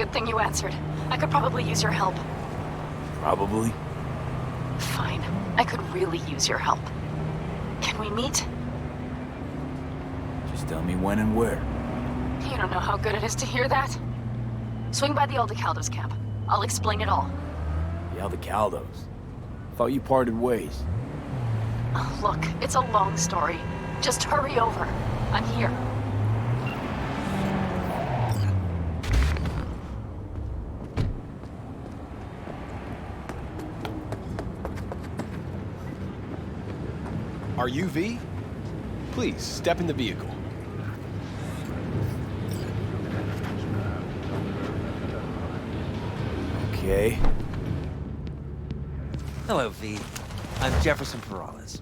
Good thing you answered. I could probably use your help. Probably. Fine. I could really use your help. Can we meet? Just tell me when and where. You don't know how good it is to hear that. Swing by the Aldecaldos camp. I'll explain it all. The Aldecaldos. Thought you parted ways. Look, it's a long story. Just hurry over. I'm here. Are you V? Please, step in the vehicle. Okay. Hello, V. I'm Jefferson Perales.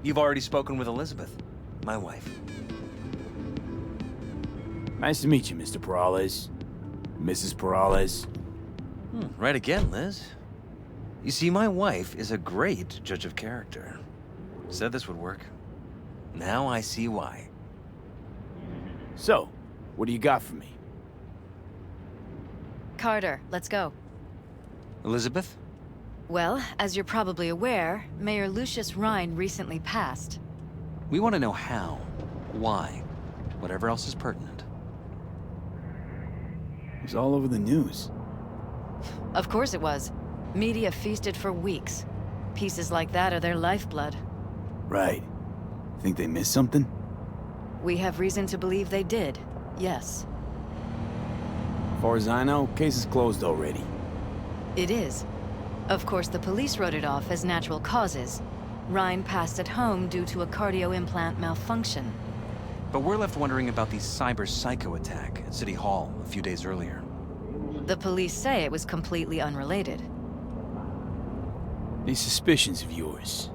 You've already spoken with Elizabeth, my wife. Nice to meet you, Mr. Perales. Mrs. Perales. Right again, Liz. You see, my wife is a great judge of character. Said this would work. Now I see why. So, what do you got for me? Carter, let's go. Elizabeth? Well, as you're probably aware, Mayor Lucius Rhine recently passed. We want to know how, why, whatever else is pertinent. It was all over the news. Of course it was. Media feasted for weeks. Pieces like that are their lifeblood. Right. Think they missed something? We have reason to believe they did, yes. As far as I know, case is closed already. It is. Of course, the police wrote it off as natural causes. Rhine passed at home due to a cardio implant malfunction. But we're left wondering about the cyber psycho attack at City Hall a few days earlier. The police say it was completely unrelated. These suspicions of yours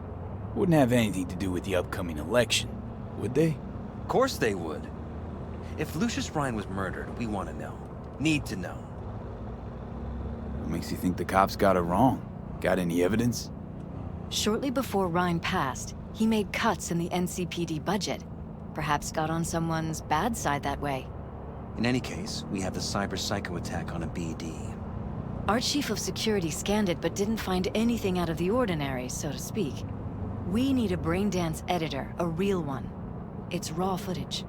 wouldn't have anything to do with the upcoming election, would they? Of course they would. If Lucius Rhine was murdered, we want to know. Need to know. What makes you think the cops got it wrong? Got any evidence? Shortly before Rhine passed, he made cuts in the NCPD budget. Perhaps got on someone's bad side that way. In any case, we have the cyber psycho attack on a BD. Our chief of security scanned it but didn't find anything out of the ordinary, so to speak. We need a braindance editor, a real one. It's raw footage.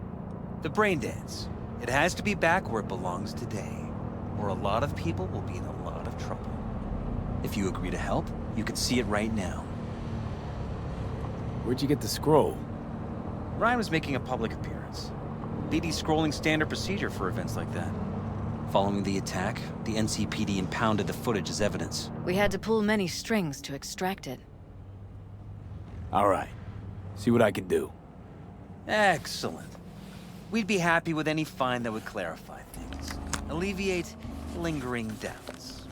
The brain dance. It has to be back where it belongs today, or a lot of people will be in a lot of trouble. If you agree to help, you can see it right now. Where'd you get the scroll? Ryan was making a public appearance. BD scrolling standard procedure for events like that. Following the attack, the NCPD impounded the footage as evidence. We had to pull many strings to extract it. All right. See what I can do. Excellent. We'd be happy with any find that would clarify things. Alleviate lingering doubts.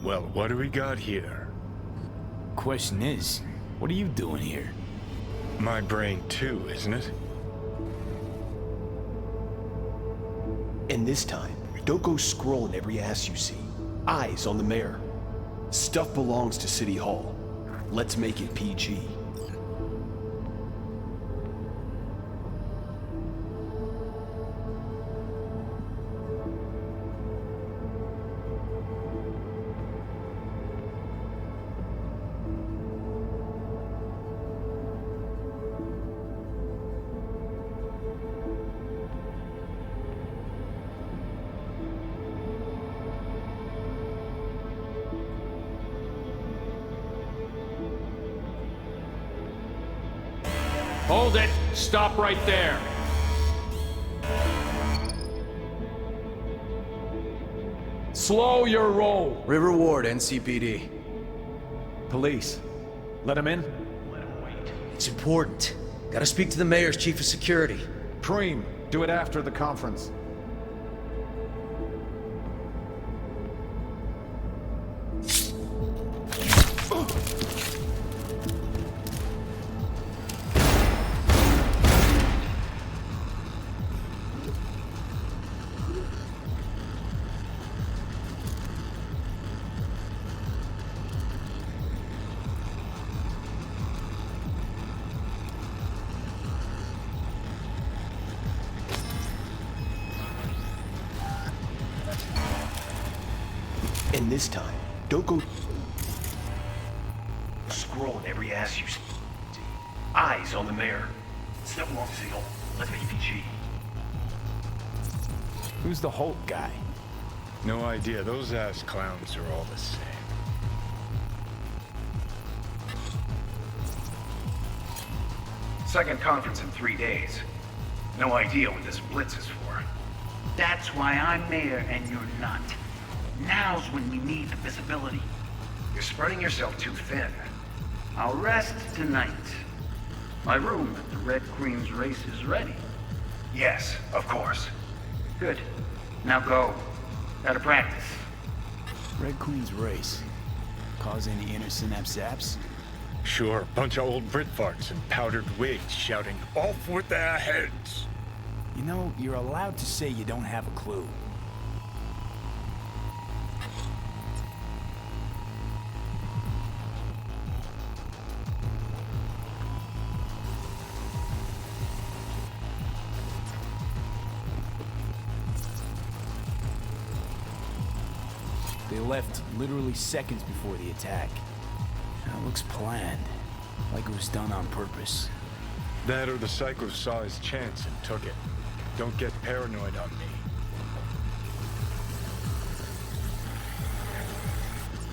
Well, what do we got here? Question is, what are you doing here? My brain too, isn't it? And this time, don't go scrolling every ass you see. Eyes on the mayor. Stuff belongs to City Hall. Let's make it PG. Hold it! Stop right there! Slow your roll! River Ward, NCPD. Police. Let him in. It's important. Gotta speak to the mayor's chief of security. Preem, do it after the conference. And this time, don't go scrolling every ass you see. Eyes on the mayor. Step along, Seal. Let's make it PG. Who's the Holt guy? No idea. Those ass clowns are all the same. Second conference in 3 days. No idea what this blitz is for. That's why I'm mayor and you're not. Now's when we need the visibility. You're spreading yourself too thin. I'll rest tonight. My room at the Red Queen's race is ready. Yes, of course. Good. Now go. Gotta practice. Red Queen's race. Cause any inner synapse zaps? Sure, bunch of old Brit farts in powdered wigs shouting, "Off with their heads!" You know, you're allowed to say you don't have a clue. They left literally seconds before the attack. That looks planned, like it was done on purpose. That or the psycho saw his chance and took it. Don't get paranoid on me.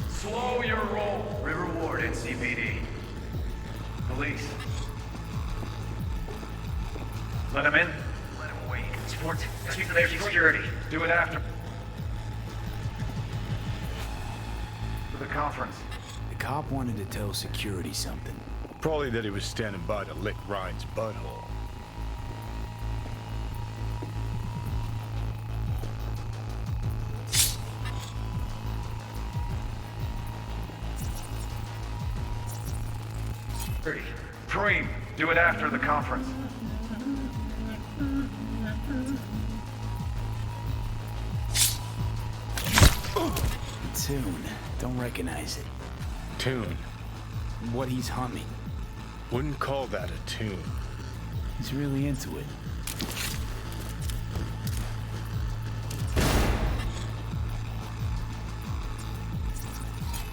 Slow your roll. River Ward, NCPD. Police. Let him in. Let him away. Sport. Speak to their security. Do it after. For the conference. The cop wanted to tell security something. Probably that he was standing by to lick Ryan's butthole. Preem, do it after the conference. Tune. Don't recognize it. Tune. What he's humming. Wouldn't call that a tune. He's really into it.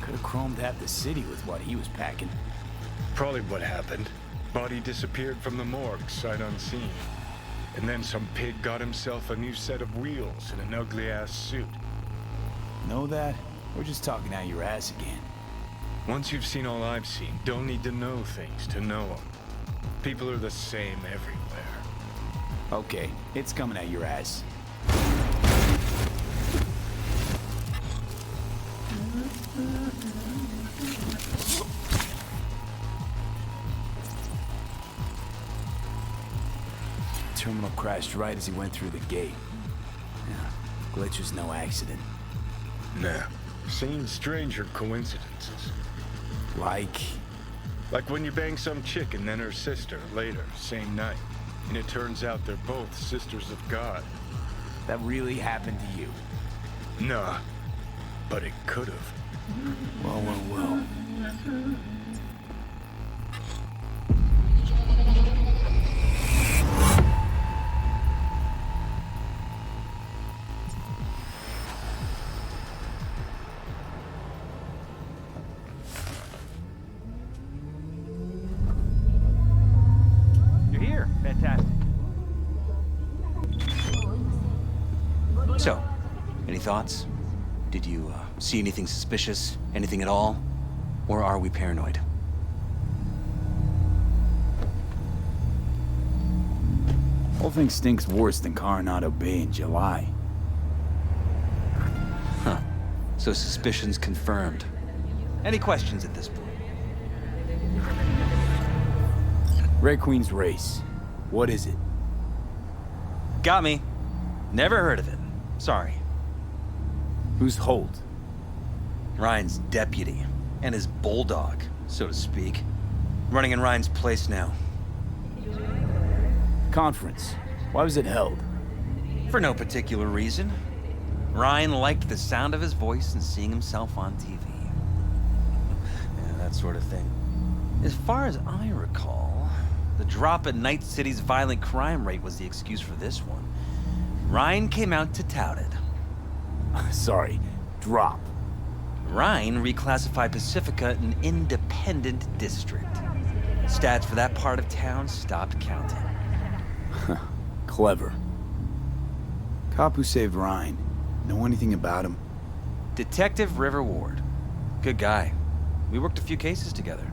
Could have chromed half the city with what he was packing. Probably what happened. Body disappeared from the morgue, sight unseen. And then some pig got himself a new set of wheels and an ugly-ass suit. Know that? We're just talking out your ass again. Once you've seen all I've seen, don't need to know things to know them. People are the same everywhere. Okay, it's coming at your ass. Terminal crashed right as he went through the gate. Yeah, glitch was no accident. Nah, seen stranger coincidences. Like when you bang some chick and then her sister later, same night. And it turns out they're both sisters of God. That really happened to you? Nah, but it could've. Well. You're here. Fantastic. So, any thoughts? Did you see anything suspicious? Anything at all? Or are we paranoid? Whole thing stinks worse than Coronado Bay in July. Huh. So suspicions confirmed. Any questions at this point? Red Queen's race. What is it? Got me. Never heard of it. Sorry. Who's Holt? Ryan's deputy. And his bulldog, so to speak. Running in Ryan's place now. Conference. Why was it held? For no particular reason. Ryan liked the sound of his voice and seeing himself on TV. Yeah, that sort of thing. As far as I recall, the drop in Night City's violent crime rate was the excuse for this one. Ryan came out to tout it. Sorry, drop. Ryan reclassified Pacifica an independent district. Stats for that part of town stopped counting. Clever. Cop who saved Ryan. Know anything about him? Detective River Ward. Good guy. We worked a few cases together.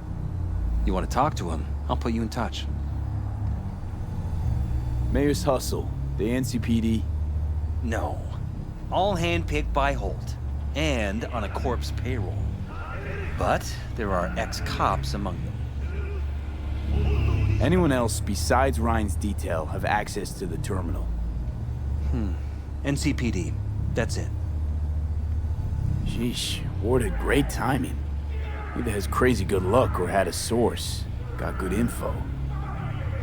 You want to talk to him? I'll put you in touch. Mayor's Hustle. The NCPD. No. All handpicked by Holt. And on a corpse payroll. But there are ex-cops among them. Anyone else besides Ryan's detail have access to the terminal? NCPD. That's it. Sheesh, Ward had great timing. Either has crazy good luck or had a source. Got good info.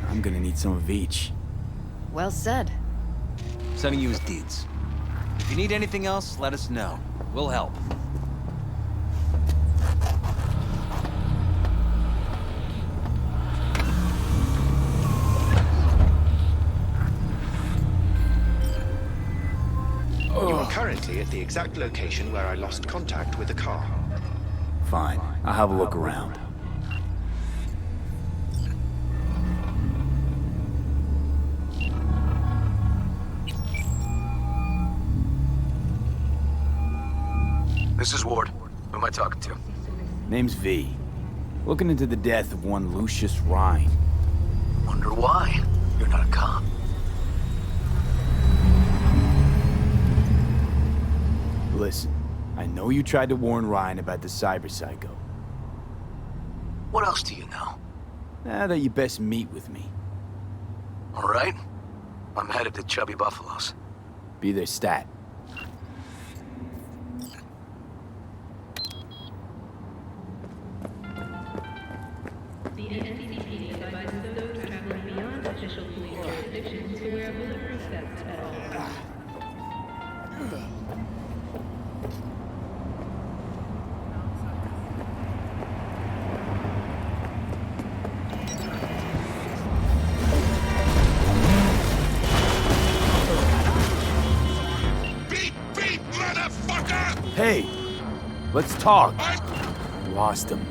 I'm gonna need some of each. Well said. Sending you his deeds. If you need anything else, let us know. We'll help. You are currently at the exact location where I lost contact with the car. Fine, I'll have a look around. This is Ward. Who am I talking to? Name's V. Looking into the death of one Lucius Ryan. Wonder why? You're not a cop. Listen, I know you tried to warn Ryan about the cyber psycho. What else do you know? Now that you best meet with me. All right. I'm headed to Chubby Buffaloes. Be their stat. The NCPD advises those traveling beyond official police jurisdictions to wear bulletproof vests at all times. Hey, let's talk. Lost him.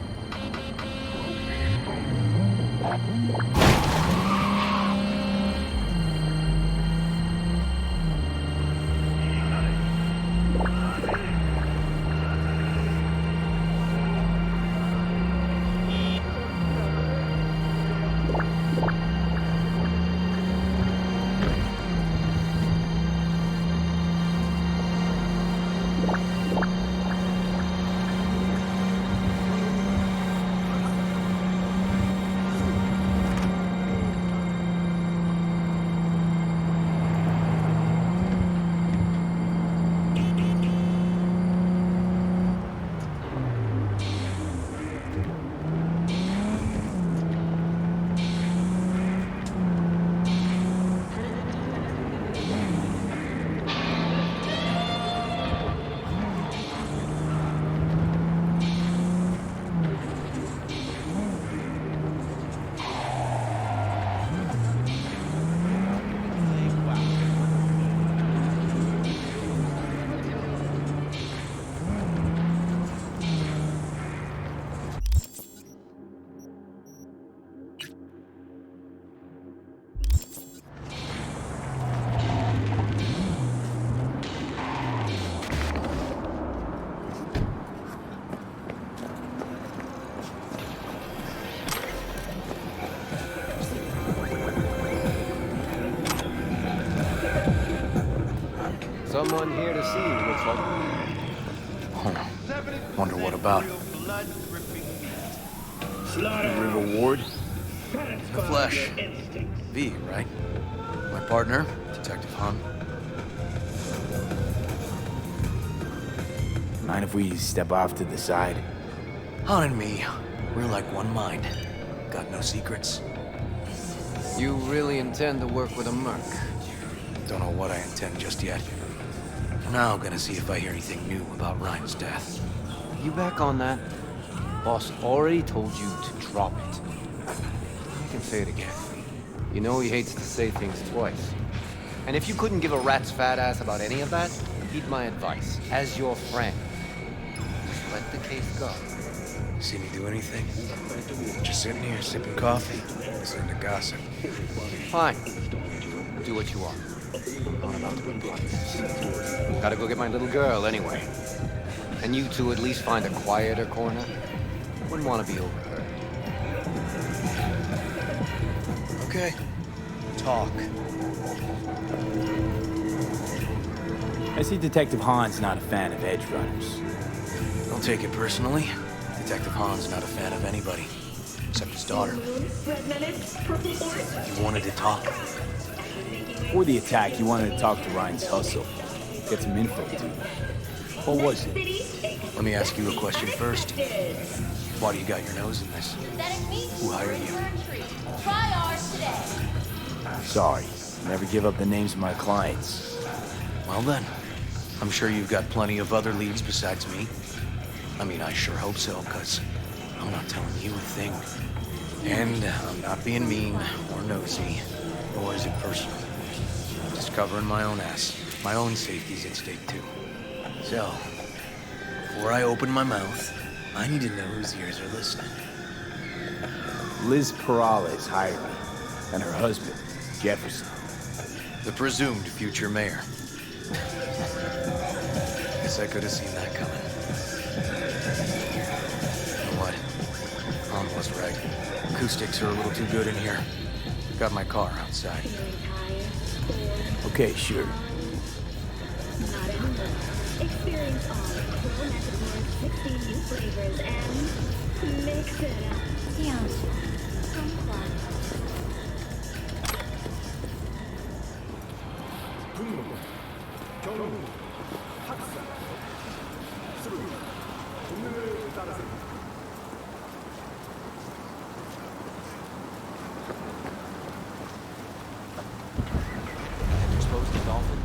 Someone here to see you, looks like. Wonder what about? River Ward? Flesh. V, right? My partner, Detective Hun. Mind if we step off to the side? Han and me, we're like one mind. Got no secrets. You really intend to work with a merc? Don't know what I intend just yet. Now gonna see if I hear anything new about Ryan's death. You back on that? Boss already told you to drop it. I can say it again. You know he hates to say things twice. And if you couldn't give a rat's fat ass about any of that, heed my advice, as your friend. let the case go. See me do anything? Just sitting here sipping coffee, listening to gossip. Fine. Do what you want. I'm about to go party. Gotta go get my little girl anyway. And you two at least find a quieter corner. Wouldn't want to be overheard. Okay. Talk. I see Detective Hahn's not a fan of edge runners. Don't take it personally. Detective Hahn's not a fan of anybody, except his daughter. You wanted to talk. Before the attack, you wanted to talk to Ryan's hustle. Get some info, too. What was it? Let me ask you a question first. Why do you got your nose in this? Who hired you? Sorry. Never give up the names of my clients. Well then, I'm sure you've got plenty of other leads besides me. I mean, I sure hope so, because I'm not telling you a thing. And I'm not being mean or nosy, nor is it personal. I'm just covering my own ass. My own safety's at stake, too. So, before I open my mouth, I need to know whose ears are listening. Liz Perales hired me, and her husband, Jefferson. The presumed future mayor. Guess I could have seen that coming. You know what? Mom was right. Acoustics are a little too good in here. Got my car outside. Okay, sure. Experience all 16 new flavors and mix it up.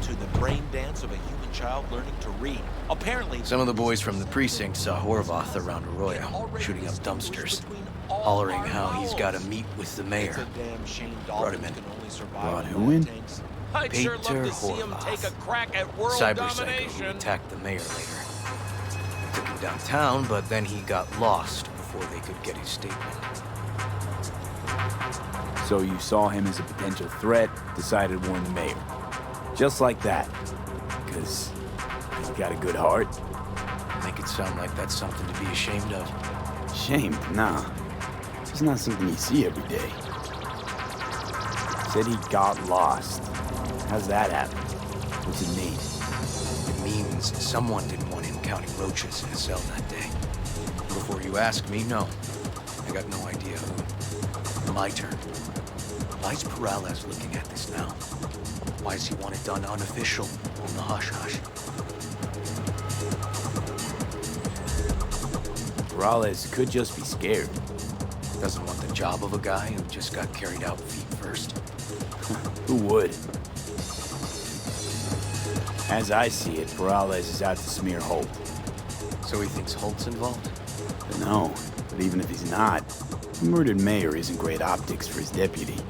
To the brain dance of a human child learning to read. Apparently, some of the boys from the precinct saw Horvath around Arroyo, shooting up dumpsters, hollering how he's got to meet with the mayor. Brought him in. Brought who in? Peter Horvath, cyberpsycho who attacked the mayor later. They took him downtown, but then he got lost before they could get his statement. So you saw him as a potential threat, decided to warn the mayor. Just like that. Because he's got a good heart. Make it sound like that's something to be ashamed of. Ashamed? Nah. It's not something you see every day. Said he got lost. How's that happen? What's it mean? It means someone didn't want him counting roaches in a cell that day. Before you ask me, no. I got no idea who. My turn. Why's Perales looking at this now? Why does he want it done unofficial, on the hush-hush? Perales could just be scared. Doesn't want the job of a guy who just got carried out feet first. Who would? As I see it, Perales is out to smear Holt. So he thinks Holt's involved? No, but even if he's not, the murdered mayor isn't great optics for his deputy.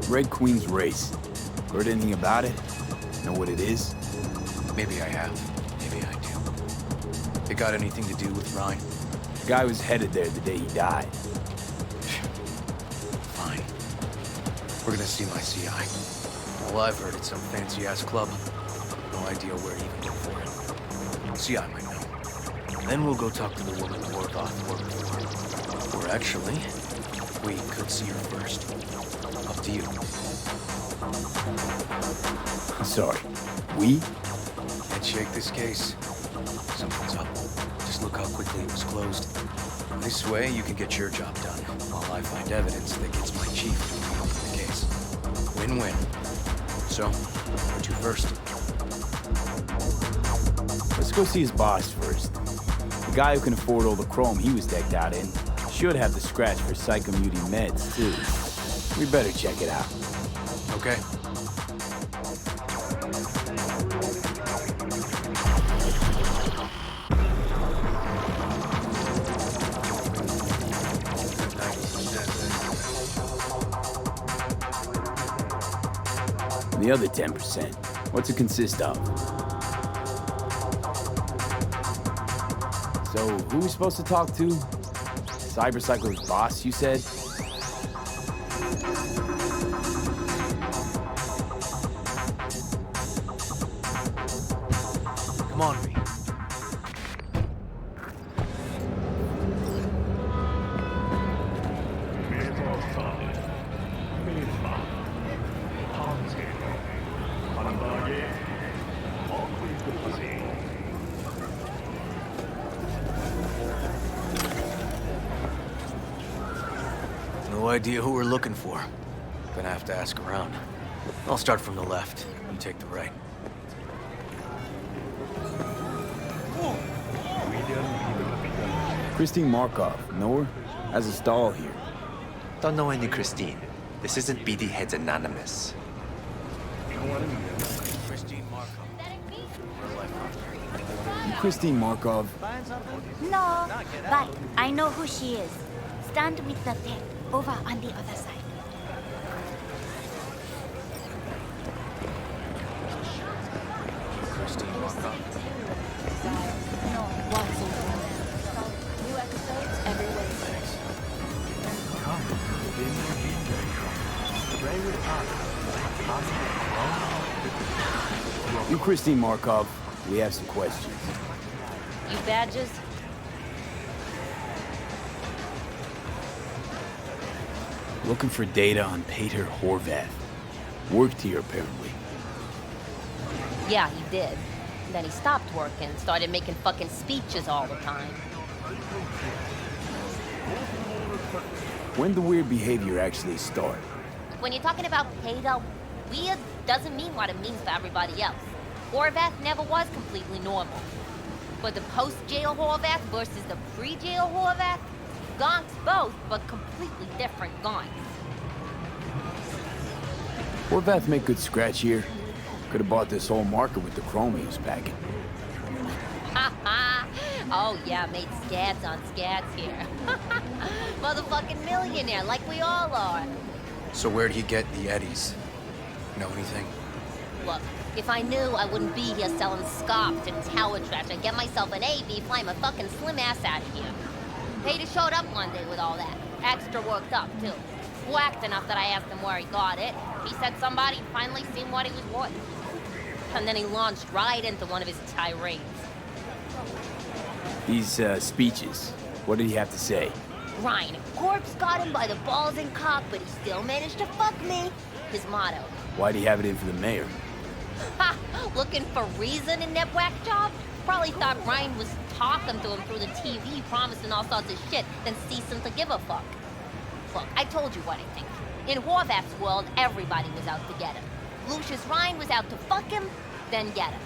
Red Queen's race. Heard anything about it? Know what it is? Maybe I have. Maybe I do. It got anything to do with Ryan? The guy was headed there the day he died. Fine. We're gonna see my CI. Well, I've heard it's some fancy-ass club. No idea where to even look for it. CI might know. Then we'll go talk to the woman Horvath worked for. Or actually, we could see her first. Up to you. Sorry. We? Can't shake this case. Something's up. Just look how quickly it was closed. This way, you can get your job done, while I find evidence that gets my chief to reopen the case. Win-win. So, where to first? Let's go see his boss first. The guy who can afford all the chrome he was decked out in should have the scratch for psychomuting meds, too. We better check it out. Okay. And the other 10%, what's it consist of? So, who are we supposed to talk to? Cyberpsycho's boss, you said? Come on, V. No idea who we're looking for. Gonna have to ask around. I'll start from the left. You take the right. Christine Markov, know her? Has a stall here. Don't know any Christine. This isn't BD Heads Anonymous. Christine Markov. You Christine Markov? No, but I know who she is. Stand with the tech over on the other side. Christine Markov. No, Watson. New episodes every Wednesday. You Christine Markov, we have some questions. You badges? Looking for data on Peter Horvath. Worked here, apparently. Yeah, he did. Then he stopped working, started making fucking speeches all the time. When the weird behavior actually start? When you're talking about Peter, weird doesn't mean what it means for everybody else. Horvath never was completely normal. But the post-jail Horvath versus the pre-jail Horvath, gonks both, but completely different gonks. Horvath make good scratch here. Could have bought this whole market with the chrome he was packing. Ha ha! Oh yeah, made scads on scads here. Motherfucking millionaire, like we all are. So where'd he get the eddies? Know anything? Look, if I knew, I wouldn't be here selling scoffed and tower trash. I'd get myself an AV, fly my fucking slim ass out of here. Peter showed up one day with all that. Extra worked up, too. Whacked enough that I asked him where he got it. He said somebody finally seen what he was worth. And then he launched right into one of his tirades. These, speeches. What did he have to say? Ryan, corpse got him by the balls and cock, but he still managed to fuck me. His motto. Why'd he have it in for the mayor? Ha! Looking for reason in that whack job? Probably thought Ryan was talking to him through the TV, promising all sorts of shit, then ceasing to give a fuck. Look, I told you what I think. In Horvath's world, everybody was out to get him. Lucius Ryan was out to fuck him, then get him.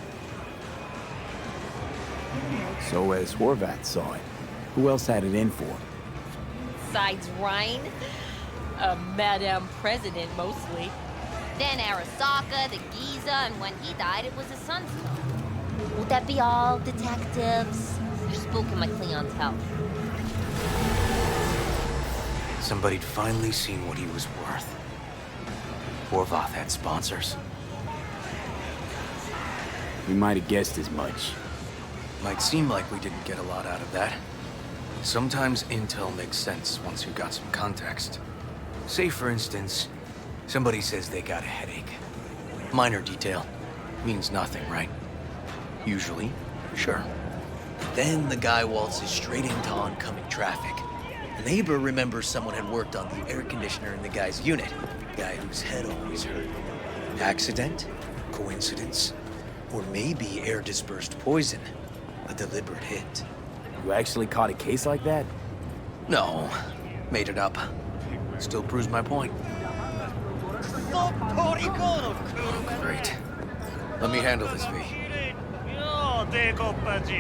So as Horvath saw it, who else had it in for him? Besides Ryan, a Madame President mostly. Then Arasaka, the Giza, and when he died, it was his son's turn. Would that be all, detectives? You're spooking my clientele. Somebody'd finally seen what he was worth. Horvath had sponsors. We might have guessed as much. Might seem like we didn't get a lot out of that. Sometimes intel makes sense once you've got some context. Say, for instance, somebody says they got a headache. Minor detail. Means nothing, right? Usually, sure. Then the guy waltzes straight into oncoming traffic. The neighbor remembers someone had worked on the air conditioner in the guy's unit. Guy whose head always hurt. Accident? Coincidence? Or maybe air-dispersed poison. A deliberate hit. You actually caught a case like that? No. Made it up. Still proves my point. Great. Let me handle this, V. よう、デコッパチ。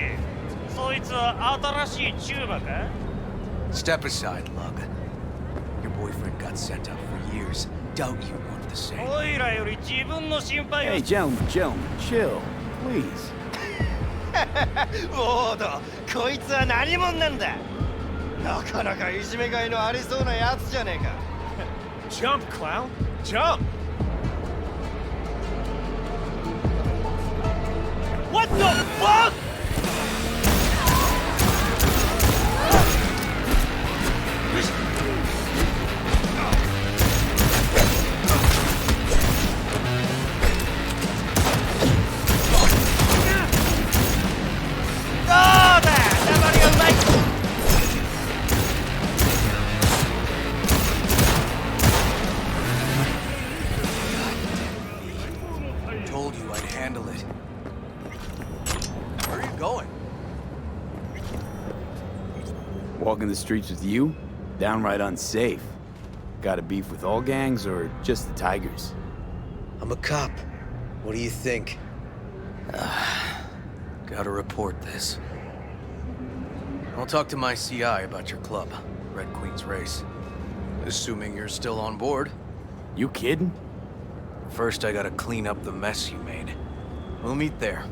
そいつは新しいチューバか? Step aside, Lug. Your boyfriend got sent up for years. Doubt you want the same. おいらより自分の心配を。 Hey, gentlemen, chill, please. ウォード、こいつは何者なんだ? なかなかいじめがいのありそうなやつじゃねえか. Jump, clown. Jump. What the fuck? handle it. Where are you going? Walking the streets with you? Downright unsafe. Got a beef with all gangs or just the Tigers? I'm a cop. What do you think? Gotta report this. I'll talk to my CI about your club, Red Queen's Race. Assuming you're still on board. You kidding? First, I gotta clean up the mess you made. We'll meet there.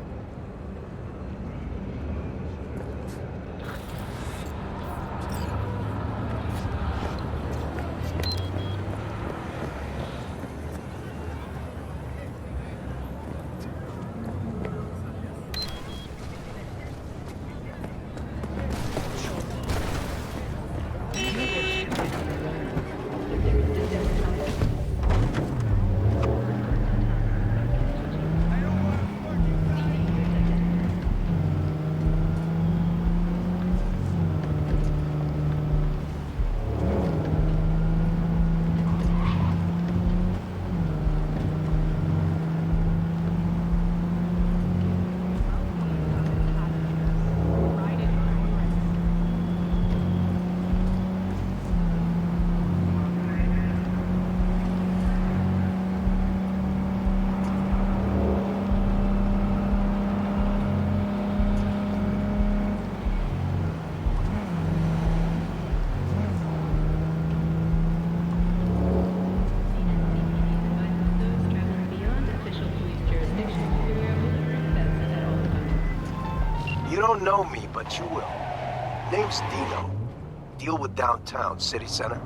You don't know me, but you will. Name's Dino. Deal with downtown, city center.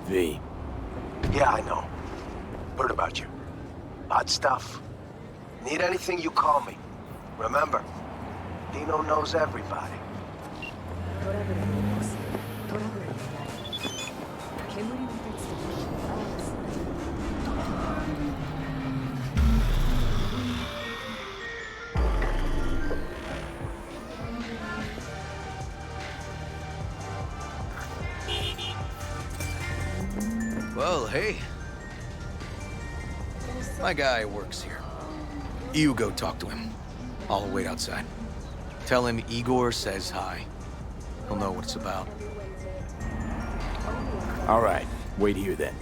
V. Yeah, I know. Heard about you. Hot stuff. Need anything, you call me. Remember, Dino knows everybody. Well, hey. My guy works here. You go talk to him. I'll wait outside. Tell him Igor says hi. He'll know what it's about. All right, wait here then.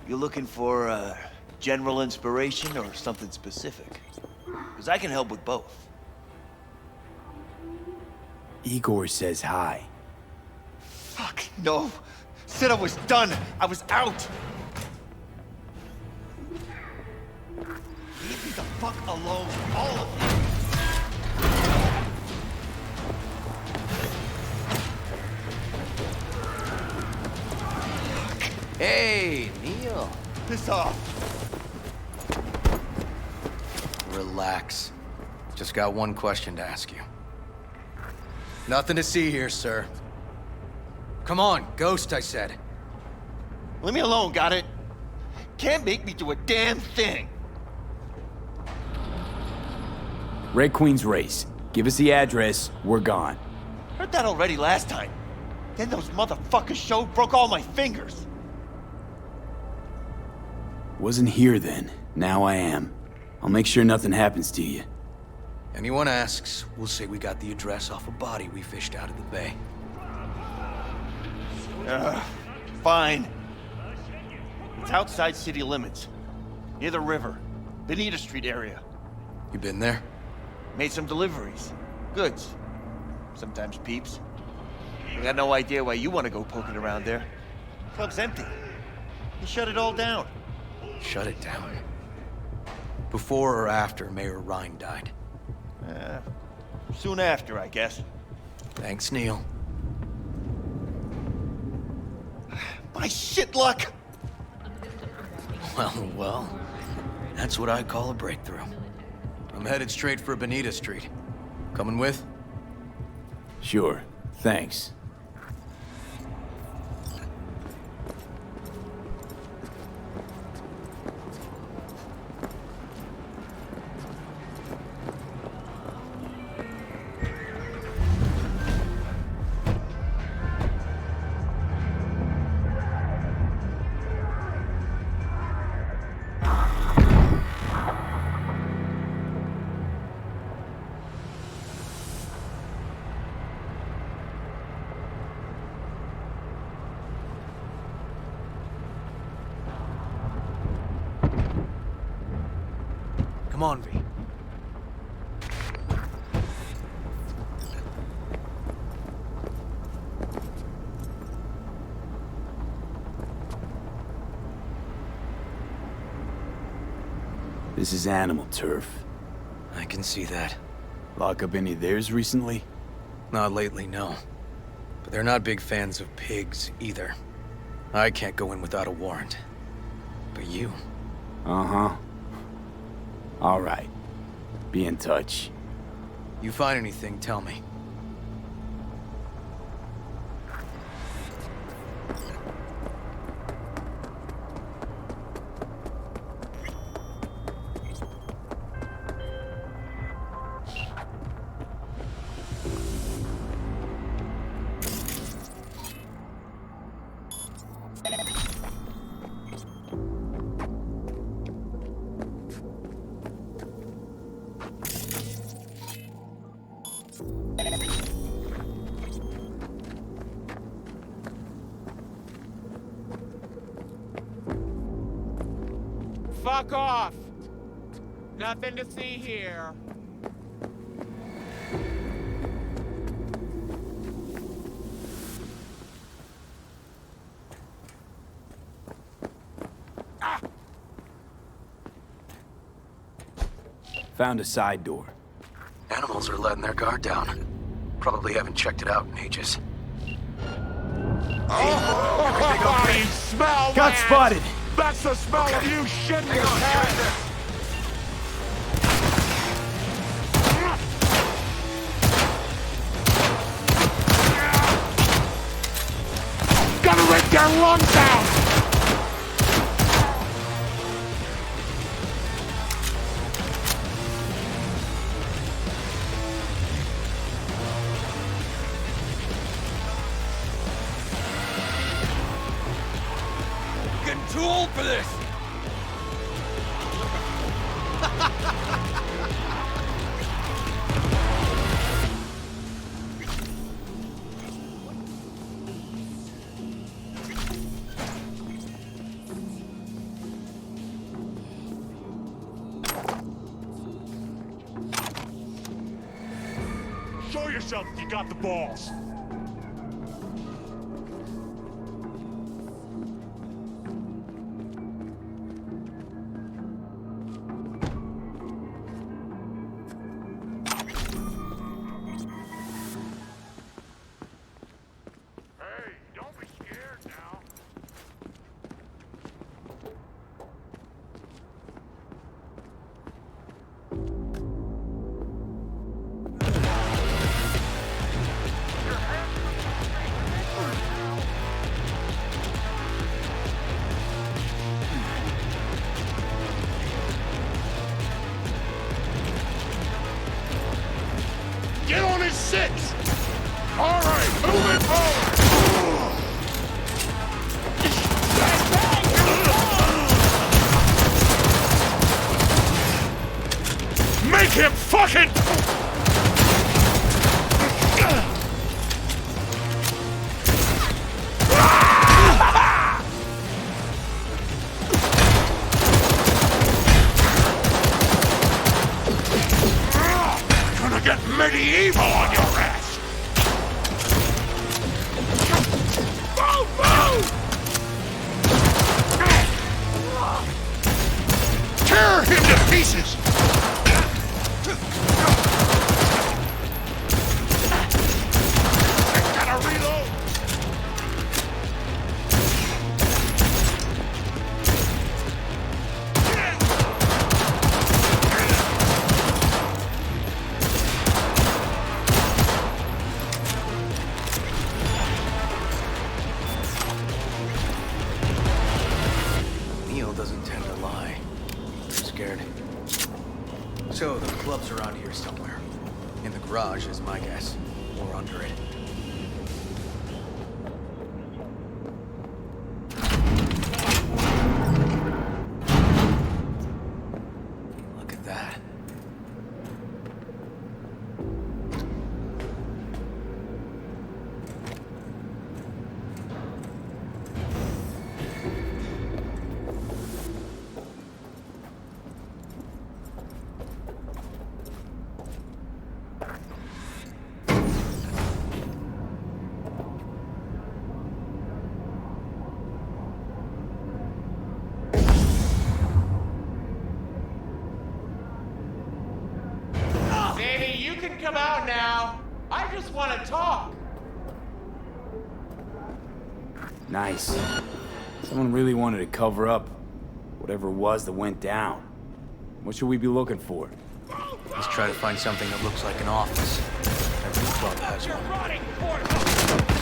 You looking for general inspiration or something specific? Because I can help with both. Igor says hi. Fuck, no. Said I was done. I was out. Leave me the fuck alone, all of you. Hey, Neil. Piss off. Relax. Just got one question to ask you. Nothing to see here, sir. Come on, Ghost, I said. Leave me alone, got it? Can't make me do a damn thing. Red Queen's Race. Give us the address, we're gone. Heard that already last time. Then those motherfuckers showed, broke all my fingers. Wasn't here then. Now I am. I'll make sure nothing happens to you. Anyone asks, we'll say we got the address off a body we fished out of the bay. Fine. It's outside city limits. Near the river. Bonita Street area. You been there? Made some deliveries. Goods. Sometimes peeps. I got no idea why you want to go poking around there. Club's empty. You shut it all down. Shut it down. Before or after Mayor Ryan died? Soon after, I guess. Thanks, Neil. My shit luck! Well, that's what I call a breakthrough. I'm headed straight for Bonita Street. Coming with? Sure, thanks. Come on, V. This is animal turf. I can see that. Lock up any of theirs recently? Not lately, no. But they're not big fans of pigs, either. I can't go in without a warrant. But you... Uh-huh. All right. Be in touch. You find anything, tell me. Fuck off! Nothing to see here. Found a side door. Animals are letting their guard down. Probably haven't checked it out in ages. Oh, you smell Got that? spotted! That's the smell of you shitting your pants! Gonna rip their lungs out! Getting too old for this! Show yourself if you got the balls! Get on his six! All right, moving forward! Make him fucking... Gonna get medieval on your ass! Move, move! Tear him to pieces! Gotta reload! Neil doesn't tend to lie. They're scared. So, the club's around here somewhere. In the garage is my guess. Or under it. Look at that. now. I just want to talk. Nice. Someone really wanted to cover up whatever it was that went down. What should we be looking for? Let's try to find something that looks like an office. Every club has one. Running for it.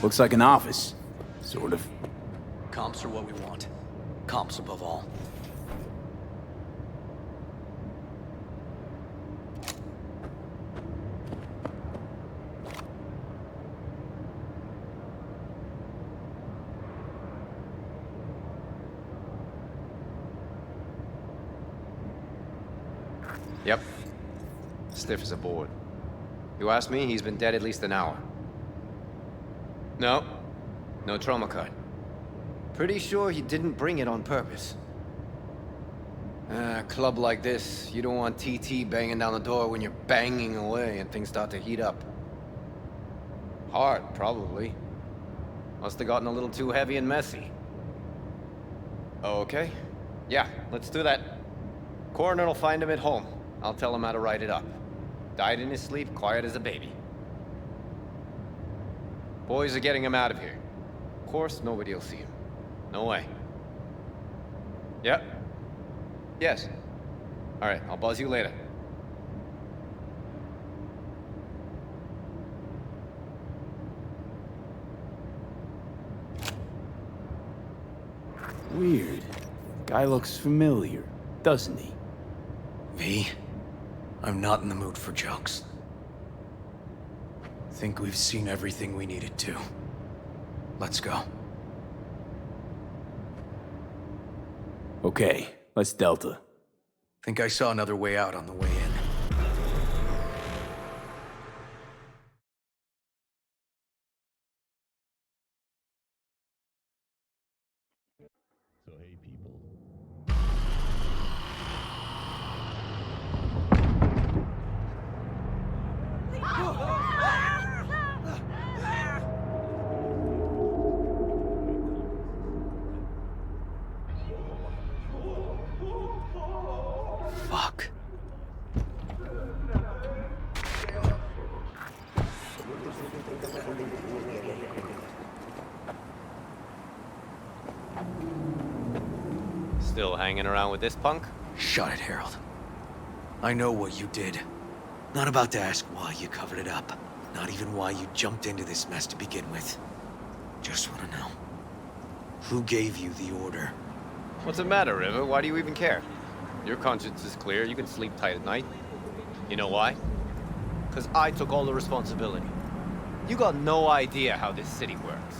Looks like an office. Sort of. Comps are what we want. Comps above all. Yep. Stiff as a board. You ask me, he's been dead at least an hour. No. No trauma card. Pretty sure he didn't bring it on purpose. A club like this, you don't want TT banging down the door when you're banging away and things start to heat up. Hard, probably. Must have gotten a little too heavy and messy. Okay. Yeah, let's do that. Coroner will find him at home. I'll tell him how to write it up. Died in his sleep, quiet as a baby. Boys are getting him out of here. Of course, nobody will see him. No way. Yep. Yes. All right, I'll buzz you later. Weird. Guy looks familiar, doesn't he? V, I'm not in the mood for jokes. Think we've seen everything we needed to. Let's go. Okay, let's Delta. Think I saw another way out on the way in. So hey people. Fuck. Still hanging around with this punk? Shut it, Harold. I know what you did. Not about to ask why you covered it up. Not even why you jumped into this mess to begin with. Just want to know. Who gave you the order? What's the matter, River? Why do you even care? Your conscience is clear. You can sleep tight at night. You know why? Because I took all the responsibility. You got no idea how this city works.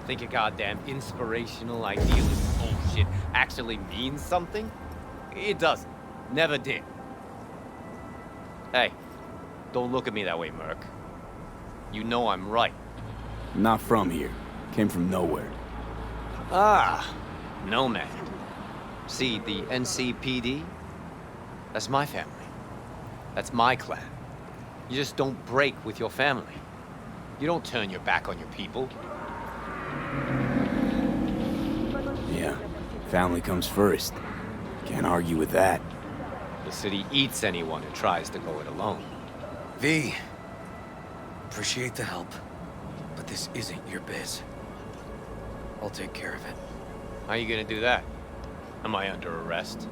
Think your goddamn inspirational, idealist bullshit actually means something? It doesn't. Never did. Hey, don't look at me that way, Merc. You know I'm right. Not from here. Came from nowhere. Ah, nomad. See, the NCPD? That's my family. That's my clan. You just don't break with your family. You don't turn your back on your people. Yeah, family comes first. Can't argue with that. The city eats anyone who tries to go it alone. V, appreciate the help, but this isn't your biz. I'll take care of it. How you gonna do that? Am I under arrest?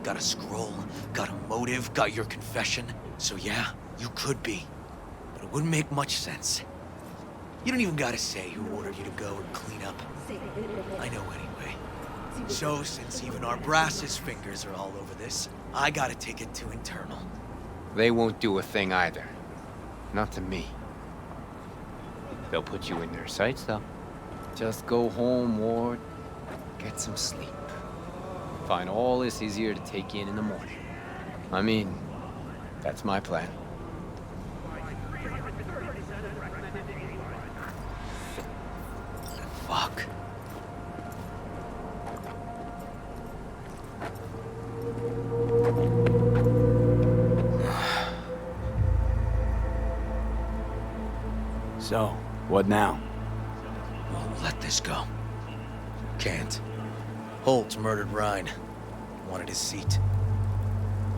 Got a scroll, got a motive, got your confession. So yeah, you could be. But it wouldn't make much sense. You don't even gotta say who ordered you to go and clean up. I know anyway. So, since even our brass's fingers are all over this, I gotta take it to internal. They won't do a thing either. Not to me. They'll put you in their sights, though. Just go home, Ward. Get some sleep. Find all this easier to take in the morning. I mean, that's my plan. Fuck. So, what now? Won't let this go. Can't. Holt murdered Ryan. Wanted his seat.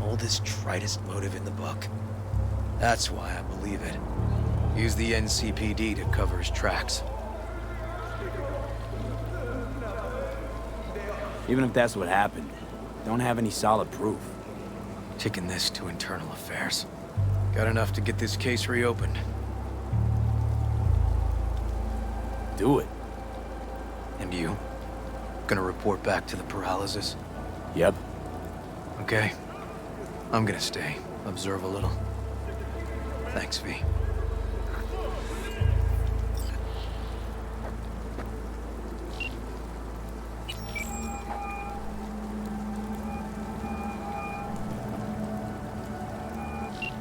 Oldest, tritest motive in the book. That's why I believe it. Use the NCPD to cover his tracks. Even if that's what happened, don't have any solid proof. Kicking this to internal affairs. Got enough to get this case reopened. Do it. And you? Gonna report back to the paralysis? Yep. Okay. I'm gonna stay. Observe a little. Thanks, V.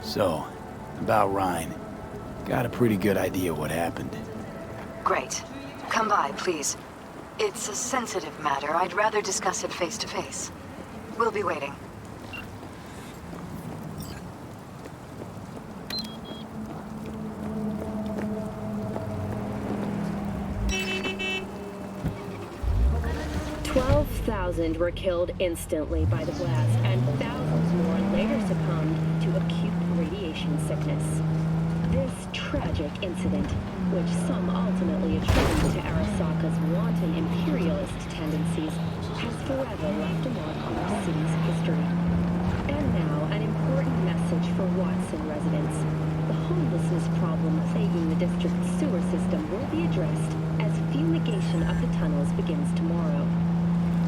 So, about Ryan. Got a pretty good idea what happened. Great. Come by, please. It's a sensitive matter. I'd rather discuss it face to face. We'll be waiting. "12,000 were killed instantly by the blast, and thousands more later succumbed to acute radiation sickness. This tragic incident, which some ultimately attribute to Arasaka's wanton imperialist tendencies, has forever left a mark on our city's history. And now, an important message for Watson residents. The homelessness problem plaguing the district's sewer system will be addressed as fumigation of the tunnels begins tomorrow.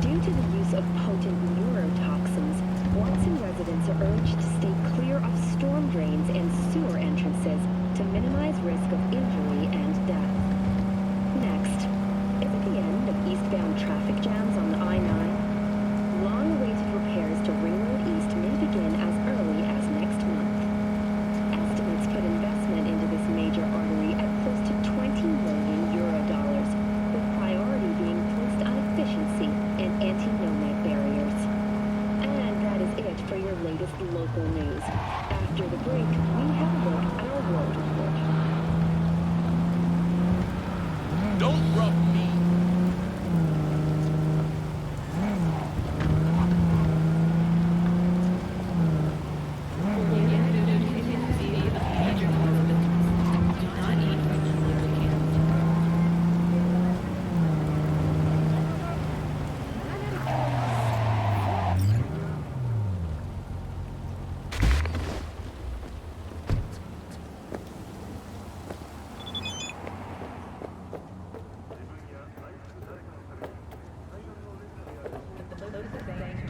Due to the use of potent neurotoxins, Watson residents are urged to stay clear of storm drains and sewer entrances to minimize risk of injury and death. Next, is it the end of eastbound traffic jams on the I-9? Long-awaited repairs to Ring Road East may begin as early as next month. Estimates put investment into this major artery at close to 20 million euro dollars, with priority being placed on efficiency and anti-nomad barriers. And that is it for your latest local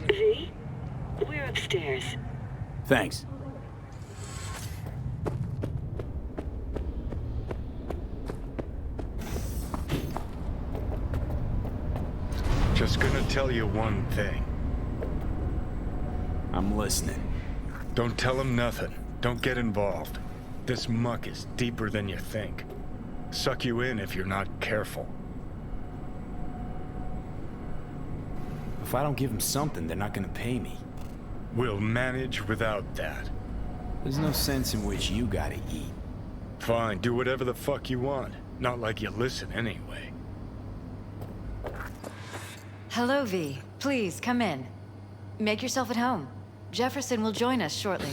V? We're upstairs. Thanks. Just gonna tell you one thing. I'm listening. Don't tell him nothing. Don't get involved. This muck is deeper than you think. Suck you in if you're not careful. If I don't give them something, they're not gonna pay me. We'll manage without that. There's no sense in which you gotta eat. Fine, do whatever the fuck you want. Not like you listen anyway. Hello, V. Please, come in. Make yourself at home. Jefferson will join us shortly.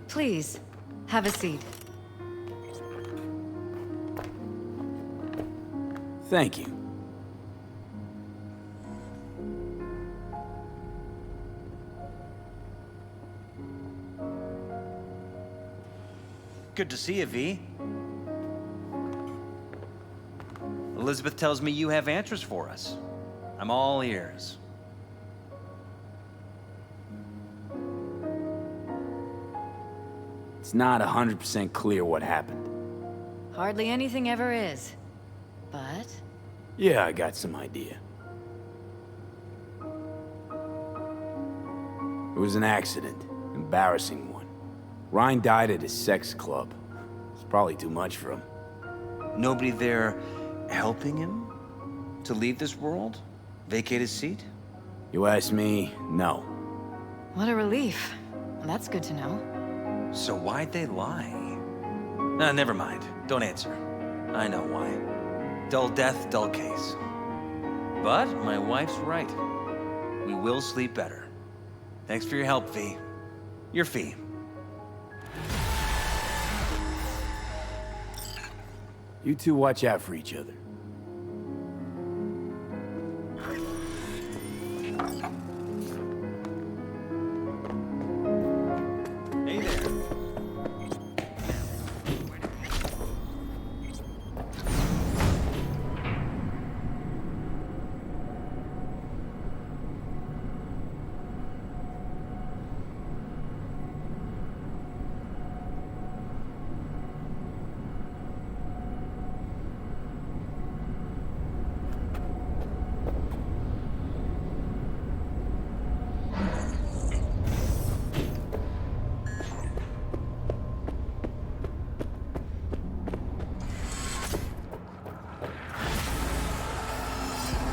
Please, have a seat. Thank you. Good to see you, V. Elizabeth tells me you have answers for us. I'm all ears. It's not 100% clear what happened. Hardly anything ever is. But... Yeah, I got some idea. It was an accident. Embarrassing one. Ryan died at his sex club. It's probably too much for him. Nobody there helping him to leave this world? Vacate his seat? You ask me, no. What a relief. Well, that's good to know. So why'd they lie? Nah, never mind. Don't answer. I know why. Dull death, dull case. But my wife's right. We will sleep better. Thanks for your help, V. Your fee. You two watch out for each other.